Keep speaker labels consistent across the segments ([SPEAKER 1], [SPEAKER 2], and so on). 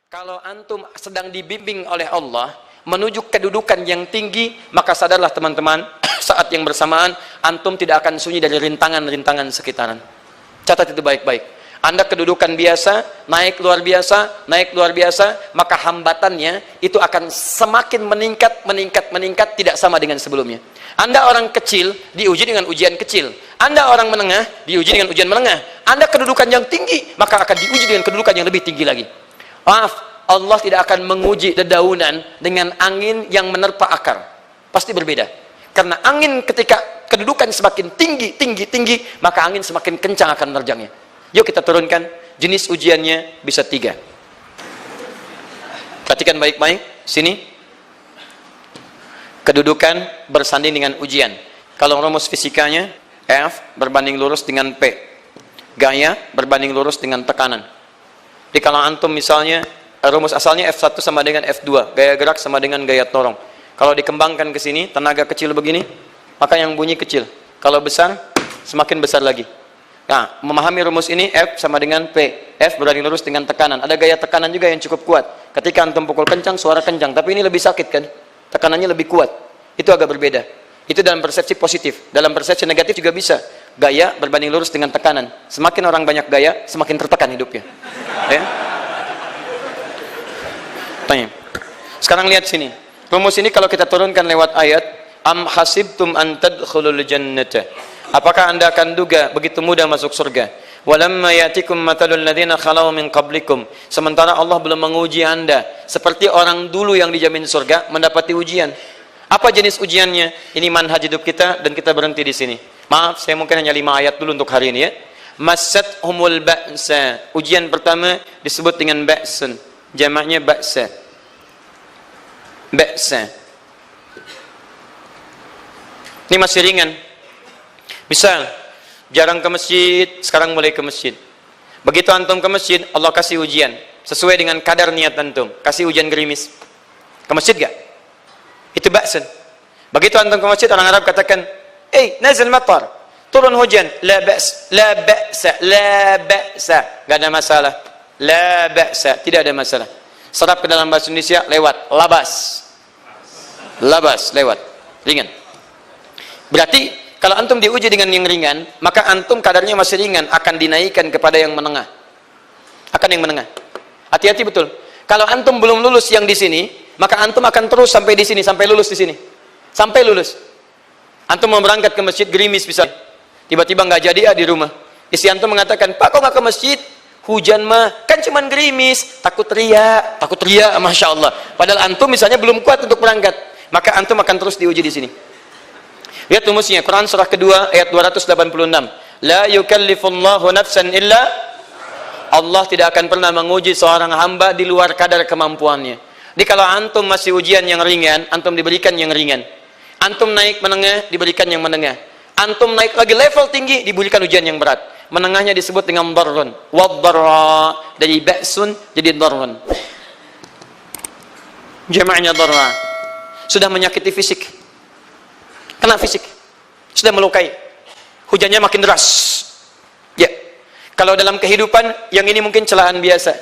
[SPEAKER 1] Kalau antum sedang dibimbing oleh Allah menuju kedudukan yang tinggi, maka sadarlah teman-teman, saat yang bersamaan antum tidak akan sunyi dari rintangan-rintangan sekitaran. Catat itu baik-baik. Anda kedudukan biasa, naik luar biasa, maka hambatannya itu akan semakin meningkat, tidak sama dengan sebelumnya. Anda orang kecil, diuji dengan ujian kecil. Anda orang menengah, diuji dengan ujian menengah. Anda kedudukan yang tinggi, maka akan diuji dengan kedudukan yang lebih tinggi lagi. Maaf, Allah tidak akan menguji dedaunan dengan angin yang menerpa akar. Pasti berbeda. Karena angin ketika kedudukan semakin tinggi, maka angin semakin kencang akan menerjangnya. Yuk kita turunkan. Jenis ujiannya bisa 3. Perhatikan baik-baik. Sini. Kedudukan bersanding dengan ujian. Kalau rumus fisikanya, F berbanding lurus dengan P. Gaya berbanding lurus dengan tekanan. Jadi kalau antum misalnya, rumus asalnya F1 sama dengan F2. Gaya gerak sama dengan gaya dorong. Kalau dikembangkan ke sini, tenaga kecil begini, maka yang bunyi kecil. Kalau besar, semakin besar lagi. Nah, memahami rumus ini, F sama dengan P. F berbanding lurus dengan tekanan. Ada gaya tekanan juga yang cukup kuat. Ketika antum pukul kencang, suara kencang. Tapi ini lebih sakit kan? Tekanannya lebih kuat. Itu agak berbeda. Itu dalam persepsi positif. Dalam persepsi negatif juga bisa. Gaya berbanding lurus dengan tekanan. Semakin orang banyak gaya, semakin tertekan hidupnya. Ya? Tanya. Sekarang lihat sini. Rumus ini kalau kita turunkan lewat ayat, am hasibtum an tadkhulul jannata. Apakah Anda akan duga begitu mudah masuk surga? Walamma ya'tikum mathalul ladzina khalau min qablikum. Sementara Allah belum menguji Anda seperti orang dulu yang dijamin surga mendapati ujian. Apa jenis ujiannya? Ini manhaj hidup kita dan kita berhenti di sini. Maaf, saya mungkin hanya 5 ayat dulu untuk hari ini ya. Massathumul ba'sa. Ujian pertama disebut dengan ba'sun. Jamaknya ba'sa. Ba'sa. Ini masih ringan. Misal, jarang ke masjid, sekarang mulai ke masjid. Begitu antum ke masjid, Allah kasih ujian. Sesuai dengan kadar niat antum. Kasih hujan gerimis. Ke masjid gak? Itu ba'sun. Begitu antum ke masjid, orang Arab katakan, nazil matar. Turun hujan. La ba's, la ba'sa, la ba'sa. Gak ada masalah. La ba'sa, tidak ada masalah. Serap ke dalam bahasa Indonesia, lewat. Labas. Labas, lewat. Ringan. Berarti, kalau antum diuji dengan yang ringan, maka antum kadarnya masih ringan, akan dinaikkan kepada yang menengah. Akan yang menengah. Hati-hati betul. Kalau antum belum lulus yang di sini, maka antum akan terus sampai di sini, sampai lulus di sini. Sampai lulus. Antum mau berangkat ke masjid gerimis bisa. Tiba-tiba nggak jadi di rumah. Istri antum mengatakan, "Pak, kok nggak ke masjid? Hujan mah, kan cuman gerimis, takut teriak, Masya Allah." Padahal antum misalnya belum kuat untuk berangkat, maka antum akan terus diuji di sini. Lihat rumusnya, Quran surah kedua ayat 286. La yukallifullahu nafsan illa. Allah tidak akan pernah menguji seorang hamba di luar kadar kemampuannya. Jadi kalau antum masih ujian yang ringan, antum diberikan yang ringan. Antum naik menengah, diberikan yang menengah. Antum naik lagi level tinggi, diberikan ujian yang berat. Menengahnya disebut dengan darrun. Waddarra, dari ba'sun jadi darrun. Jama'nya darra. Sudah menyakiti fisik. Kena fisik. Sudah melukai. Hujannya makin deras. Ya. Kalau dalam kehidupan, yang ini mungkin celaan biasa.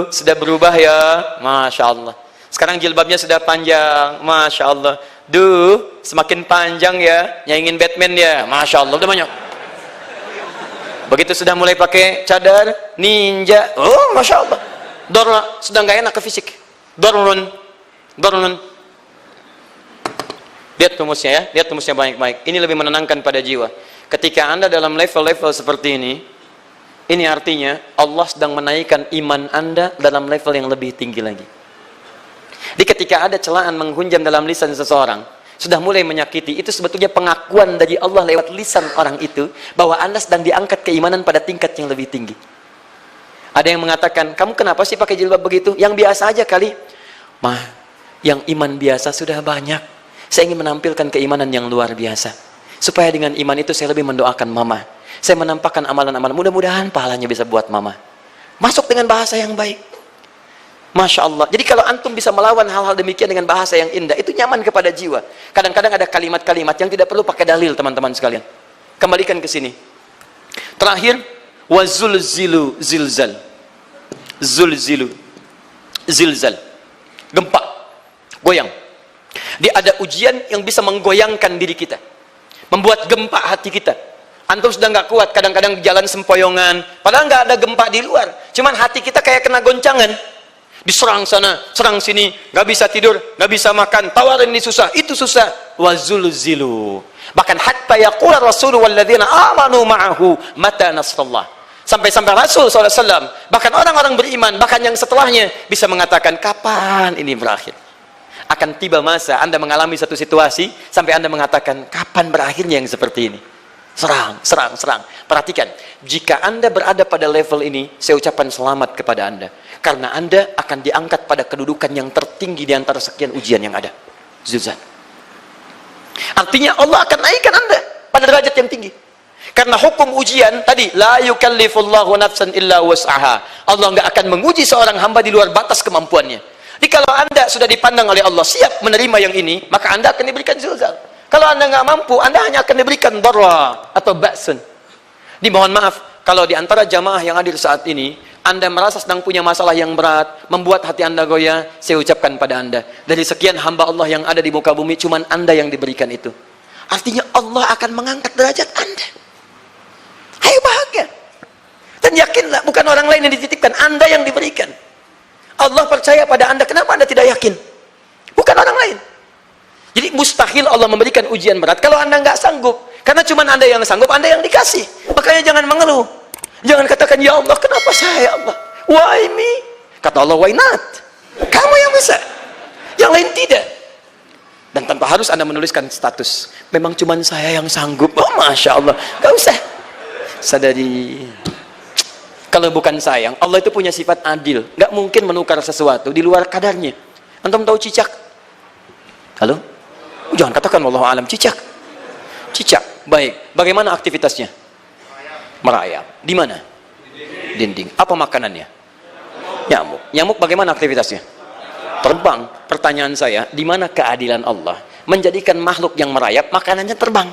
[SPEAKER 1] Sudah berubah ya. Masya Allah. Sekarang jilbabnya sudah panjang. Masya Allah. Semakin panjang ya. Nyaingin Batman ya. Masya Allah. Udah banyak. Begitu sudah mulai pakai cadar, ninja. Oh, Masya Allah. Dorra. Sudah nggak enak ke fisik. Dorrun. Lihat rumusnya ya. Lihat rumusnya baik-baik. Ini lebih menenangkan pada jiwa. Ketika Anda dalam level-level seperti ini artinya Allah sedang menaikkan iman Anda dalam level yang lebih tinggi lagi. Jadi ketika ada celaan menghunjam dalam lisan seseorang, sudah mulai menyakiti, itu sebetulnya pengakuan dari Allah lewat lisan orang itu, bahwa Anda sedang diangkat keimanan pada tingkat yang lebih tinggi. Ada yang mengatakan, kamu kenapa sih pakai jilbab begitu? Yang biasa aja kali. Yang iman biasa sudah banyak. Saya ingin menampilkan keimanan yang luar biasa. Supaya dengan iman itu saya lebih mendoakan mama. Saya menampakkan amalan-amalan. Mudah-mudahan pahalanya bisa buat mama. Masuk dengan bahasa yang baik. Masya Allah. Jadi kalau antum bisa melawan hal-hal demikian dengan bahasa yang indah, itu nyaman kepada jiwa. Kadang-kadang ada kalimat-kalimat yang tidak perlu pakai dalil, teman-teman sekalian. Kembalikan ke sini. Terakhir, wazulzilu zilzal. Zulzilu. Zilzal. Gempa. Goyang. Dia ada ujian yang bisa menggoyangkan diri kita. Membuat gempa hati kita. Antum sudah nggak kuat, kadang-kadang di jalan sempoyongan. Padahal nggak ada gempa di luar. Cuman hati kita kayak kena goncangan. Diserang sana, serang sini, nggak bisa tidur, nggak bisa makan, tawarin ini susah, itu susah. Wazulzilu. Bahkan hatta yaqula Rasulullah walladzina amanu ma'ahu mata nasrullah. Sampai-sampai Rasul SAW, bahkan orang-orang beriman, bahkan yang setelahnya bisa mengatakan, kapan ini berakhir? Akan tiba masa Anda mengalami satu situasi sampai Anda mengatakan, kapan berakhirnya yang seperti ini? Serang, serang, serang. Perhatikan, jika Anda berada pada level ini, saya ucapkan selamat kepada Anda. Karena Anda akan diangkat pada kedudukan yang tertinggi di antara sekian ujian yang ada. Zilzal. Artinya Allah akan naikkan Anda pada derajat yang tinggi. Karena hukum ujian tadi, la yukallifullahu nafsan illa wus'aha. Allah nggak akan menguji seorang hamba di luar batas kemampuannya. Jadi kalau Anda sudah dipandang oleh Allah siap menerima yang ini, maka Anda akan diberikan zilzal. Kalau Anda nggak mampu, Anda hanya akan diberikan darra atau ba'sun. Dimohon maaf, kalau di antara jamaah yang hadir saat ini, Anda merasa sedang punya masalah yang berat, membuat hati Anda goyah, saya ucapkan pada Anda, dari sekian hamba Allah yang ada di muka bumi, cuman Anda yang diberikan itu. Artinya Allah akan mengangkat derajat Anda. Ayo bahagia. Dan yakinlah, bukan orang lain yang dititipkan, Anda yang diberikan. Allah percaya pada Anda, kenapa Anda tidak yakin? Bukan orang lain. Jadi mustahil Allah memberikan ujian berat kalau Anda nggak sanggup. Karena cuma Anda yang sanggup, Anda yang dikasih. Makanya jangan mengeluh. Jangan katakan, ya Allah, kenapa saya, ya Allah? Why me? Kata Allah, why not? Kamu yang bisa. Yang lain tidak. Dan tanpa harus Anda menuliskan status. Memang cuma saya yang sanggup. Oh, Masya Allah. Gak usah. Sadari. Kalau bukan sayang, Allah itu punya sifat adil. Gak mungkin menukar sesuatu di luar kadarnya. Antum tahu cicak? Halo? Jangan katakan wallahu alam, cicak. Cicak, baik. Bagaimana aktivitasnya? Merayap. Di mana? Dinding. Apa makanannya? Nyamuk. Nyamuk bagaimana aktivitasnya? Terbang. Pertanyaan saya, di mana keadilan Allah menjadikan makhluk yang merayap makanannya terbang?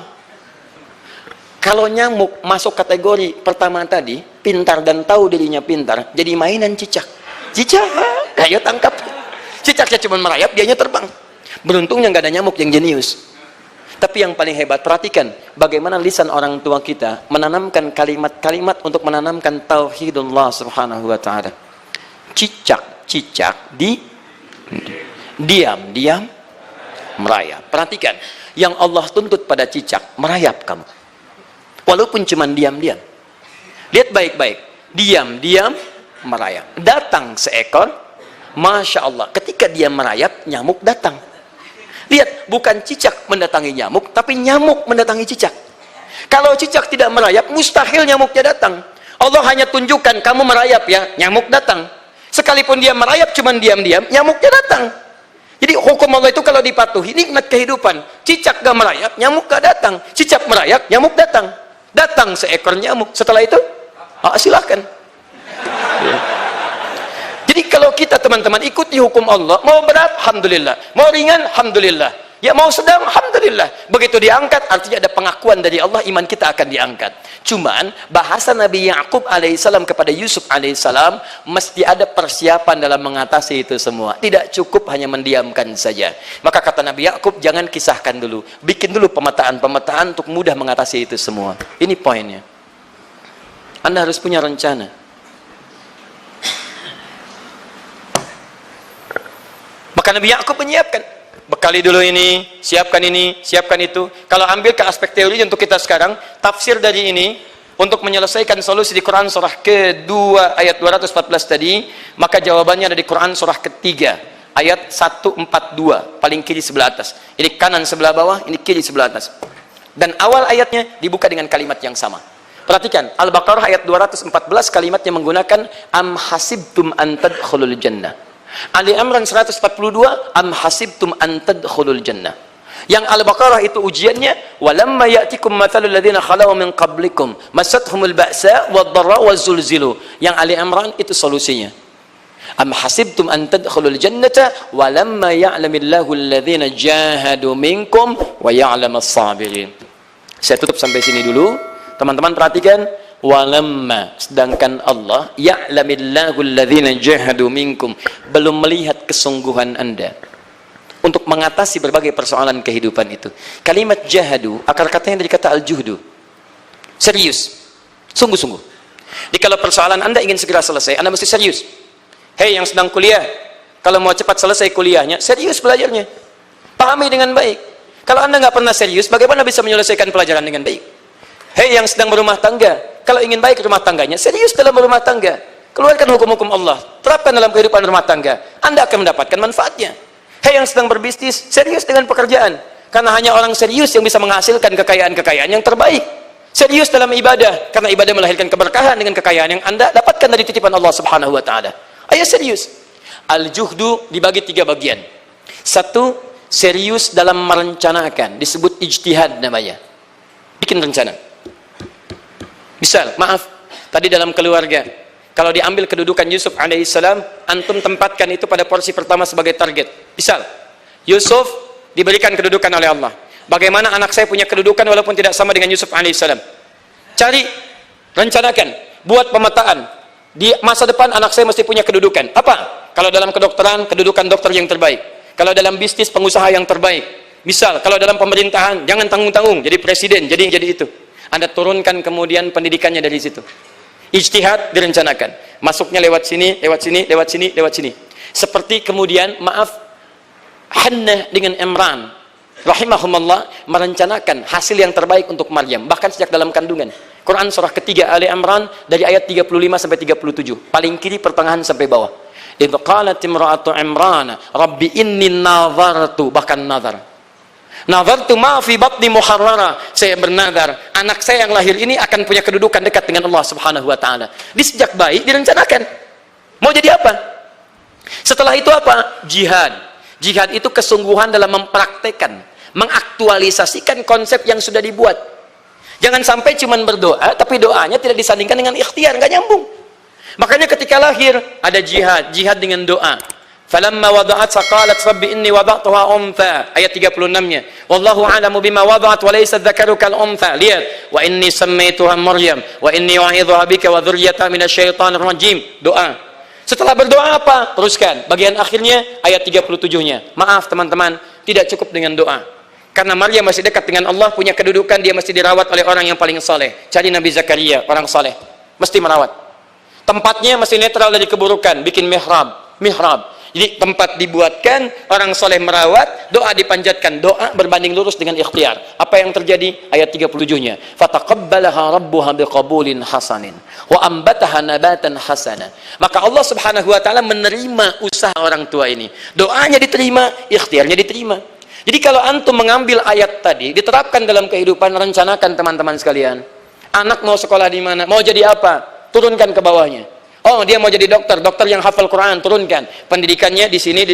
[SPEAKER 1] Kalau nyamuk masuk kategori pertama tadi, pintar dan tahu dirinya pintar, jadi mainan cicak. Cicak, ayo tangkap. Cicaknya cuma merayap, dianya terbang. Beruntungnya nggak ada nyamuk yang jenius. Tapi yang paling hebat, perhatikan bagaimana lisan orang tua kita menanamkan kalimat-kalimat untuk menanamkan tauhidullah subhanahu wa ta'ala. Cicak diam merayap. Perhatikan, yang Allah tuntut pada cicak, merayap kamu. Walaupun cuma diam-diam. Lihat baik-baik, diam merayap. Datang seekor, Masya Allah, ketika dia merayap, nyamuk datang. Lihat, bukan cicak mendatangi nyamuk, tapi nyamuk mendatangi cicak. Kalau cicak tidak merayap, mustahil nyamuknya datang. Allah hanya tunjukkan, kamu merayap ya, nyamuk datang. Sekalipun dia merayap, cuman diam-diam, nyamuknya datang. Jadi hukum Allah itu kalau dipatuhi, nikmat kehidupan. Cicak gak merayap, nyamuk gak datang. Cicak merayap, nyamuk datang. Datang seekor nyamuk. Setelah itu, silahkan. Jadi kalau kita teman-teman ikuti hukum Allah, mau berat, alhamdulillah. Mau ringan, alhamdulillah. Ya mau sedang, alhamdulillah. Begitu diangkat, artinya ada pengakuan dari Allah, iman kita akan diangkat. Cuman, bahasa Nabi Ya'qub alaihissalam kepada Yusuf alaihissalam, mesti ada persiapan dalam mengatasi itu semua. Tidak cukup hanya mendiamkan saja. Maka kata Nabi Ya'qub, jangan kisahkan dulu. Bikin dulu pemetaan-pemetaan untuk mudah mengatasi itu semua. Ini poinnya. Anda harus punya rencana. Maka Nabi Ya'qub menyiapkan, bekali dulu ini, siapkan itu. Kalau ambil ke aspek teori untuk kita sekarang, tafsir dari ini untuk menyelesaikan solusi di Quran surah kedua ayat 214 tadi, maka jawabannya ada di Quran surah ketiga ayat 142, paling kiri sebelah atas. Ini kanan sebelah bawah, ini kiri sebelah atas. Dan awal ayatnya dibuka dengan kalimat yang sama. Perhatikan, Al-Baqarah ayat 214 kalimatnya menggunakan am hasibtum an tadkhulul jannah. Ali Imran 142 am hasibtum an tadkhulul jannah. Yang Al-Baqarah itu ujiannya, walamma ya'tikum mathalul ladzina khalau min qablikum masathumul ba'sa wad-dharra waz-zulzilu. Yang Ali Imran itu solusinya. Am hasibtum an tadkhulul jannata walamma ya'lamillahu alladzina jahadu minkum wa ya'lamas sabirin. Saya tutup sampai sini dulu. Teman-teman perhatikan, walamma, sedangkan Allah ya'lamillahu alladhina jahadu minkum, belum melihat kesungguhan Anda untuk mengatasi berbagai persoalan kehidupan itu. Kalimat jahadu, akar katanya dari kata al-juhdu, serius, sungguh-sungguh. Jadi kalau persoalan Anda ingin segera selesai, Anda mesti serius. Hei yang sedang kuliah, kalau mau cepat selesai kuliahnya, serius belajarnya, pahami dengan baik. Kalau Anda nggak pernah serius, bagaimana bisa menyelesaikan pelajaran dengan baik? Hei yang sedang berumah tangga, kalau ingin baik rumah tangganya, serius dalam berumah tangga, keluarkan hukum-hukum Allah, terapkan dalam kehidupan rumah tangga, Anda akan mendapatkan manfaatnya. Hei yang sedang berbisnis, serius dengan pekerjaan, karena hanya orang serius yang bisa menghasilkan kekayaan-kekayaan yang terbaik. Serius dalam ibadah, karena ibadah melahirkan keberkahan dengan kekayaan yang Anda dapatkan dari titipan Allah Subhanahu wa taala. Ayo serius. Al-juhdu dibagi 3 bagian. 1, serius dalam merencanakan, disebut ijtihad namanya. Bikin rencana. Misal, maaf, tadi dalam keluarga, kalau diambil kedudukan Yusuf alaihissalam, antum tempatkan itu pada porsi pertama sebagai target. Misal, Yusuf diberikan kedudukan oleh Allah. Bagaimana anak saya punya kedudukan walaupun tidak sama dengan Yusuf alaihissalam? Cari, rencanakan, buat pemetaan. Di masa depan anak saya mesti punya kedudukan. Apa? Kalau dalam kedokteran, kedudukan dokter yang terbaik. Kalau dalam bisnis, pengusaha yang terbaik. Misal, kalau dalam pemerintahan, jangan tanggung-tanggung, jadi presiden, jadi itu. Anda turunkan kemudian pendidikannya dari situ. Ijtihad direncanakan. Masuknya lewat sini, lewat sini, lewat sini, lewat sini. Seperti kemudian, maaf, Hannah dengan Imran, rahimahumullah, merencanakan hasil yang terbaik untuk Maryam, bahkan sejak dalam kandungan. Quran surah ketiga Ali Imran dari ayat 35 sampai 37, paling kiri pertengahan sampai bawah. Idz qalat imra'atu Imran rabbi inni nazartu, bahkan nazartu ma fi batni muharrara, saya bernazar anak saya yang lahir ini akan punya kedudukan dekat dengan Allah Subhanahu wa taala. Di sejak bayi direncanakan mau jadi apa. Setelah itu apa? Jihad itu kesungguhan dalam mempraktekkan, mengaktualisasikan konsep yang sudah dibuat. Jangan sampai cuma berdoa, tapi doanya tidak disandingkan dengan ikhtiar, nggak nyambung. Makanya ketika lahir, ada jihad dengan doa. Falamma wada'at saqalat rabbi inni wada'tuha untha, ayat 36-nya. Wallahu a'lamu bima wada'at wa laysa dzakaru kal untha. Lihat, wa inni sammaituha Maryam wa inni wa'idhuha bika wa dzurriyyataha minasyaitonir rajim. Doa. Setelah berdoa apa? Teruskan. Bagian akhirnya ayat 37-nya. Maaf teman-teman, tidak cukup dengan doa. Karena Maryam masih dekat dengan Allah, punya kedudukan, dia mesti dirawat oleh orang yang paling soleh. Cari Nabi Zakaria, orang soleh, mesti merawat. Tempatnya mesti netral dari keburukan, bikin mihrab. Jadi tempat dibuatkan, orang soleh merawat, doa dipanjatkan, doa berbanding lurus dengan ikhtiar. Apa yang terjadi? Ayat 37-nya. Fataqabbalaha rabbuha biqabulin hasanin wa ambataha nabatan hasana. Maka Allah Subhanahu wa taala menerima usaha orang tua ini. Doanya diterima, ikhtiarnya diterima. Jadi kalau antum mengambil ayat tadi, diterapkan dalam kehidupan, rencanakan teman-teman sekalian. Anak mau sekolah di mana? Mau jadi apa? Turunkan ke bawahnya. Oh, dia mau jadi dokter yang hafal Quran, turunkan. Pendidikannya di sini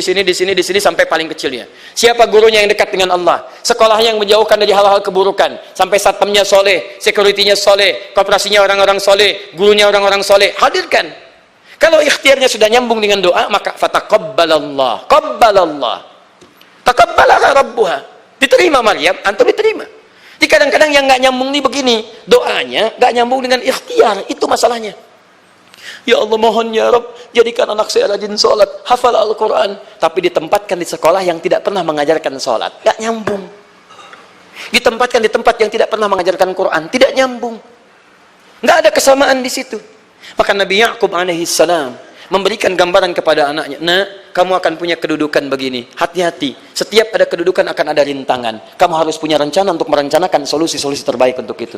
[SPEAKER 1] sampai paling kecilnya. Siapa gurunya yang dekat dengan Allah? Sekolahnya yang menjauhkan dari hal-hal keburukan. Sampai satpamnya soleh, security-nya soleh, koperasinya orang-orang soleh, gurunya orang-orang soleh. Hadirkan. Kalau ikhtiarnya sudah nyambung dengan doa, maka fataqabbalallah. Taqabbalaha rabbuha. Diterima Maryam, antum diterima. Jadi kadang-kadang yang nggak nyambung nih begini, doanya nggak nyambung dengan ikhtiar, itu masalahnya. Ya Allah, mohon ya Rabb, jadikan anak saya rajin sholat, hafal Al-Quran, tapi ditempatkan di sekolah yang tidak pernah mengajarkan sholat, nggak nyambung. Ditempatkan di tempat yang tidak pernah mengajarkan Quran, tidak nyambung. Nggak ada kesamaan di situ. Maka Nabi Ya'qub alaihissalam memberikan gambaran kepada anaknya, nak, kamu akan punya kedudukan begini, hati-hati, setiap ada kedudukan akan ada rintangan, kamu harus punya rencana untuk merencanakan solusi-solusi terbaik untuk itu.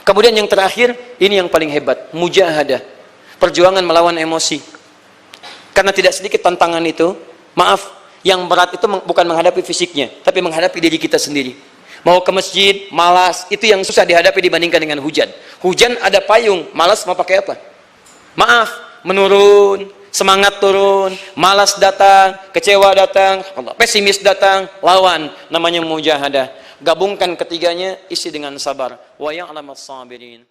[SPEAKER 1] Kemudian yang terakhir, ini yang paling hebat, mujahadah, perjuangan melawan emosi. Karena tidak sedikit tantangan itu, maaf, yang berat itu bukan menghadapi fisiknya, tapi menghadapi diri kita sendiri. Mau ke masjid, malas, itu yang susah dihadapi dibandingkan dengan hujan. Hujan ada payung, malas mau pakai apa? Maaf, menurun, semangat turun, malas datang, kecewa datang, pesimis datang, lawan, namanya mujahadah. Gabungkan ketiganya, isi dengan sabar. Wa ya'lamas sabirin.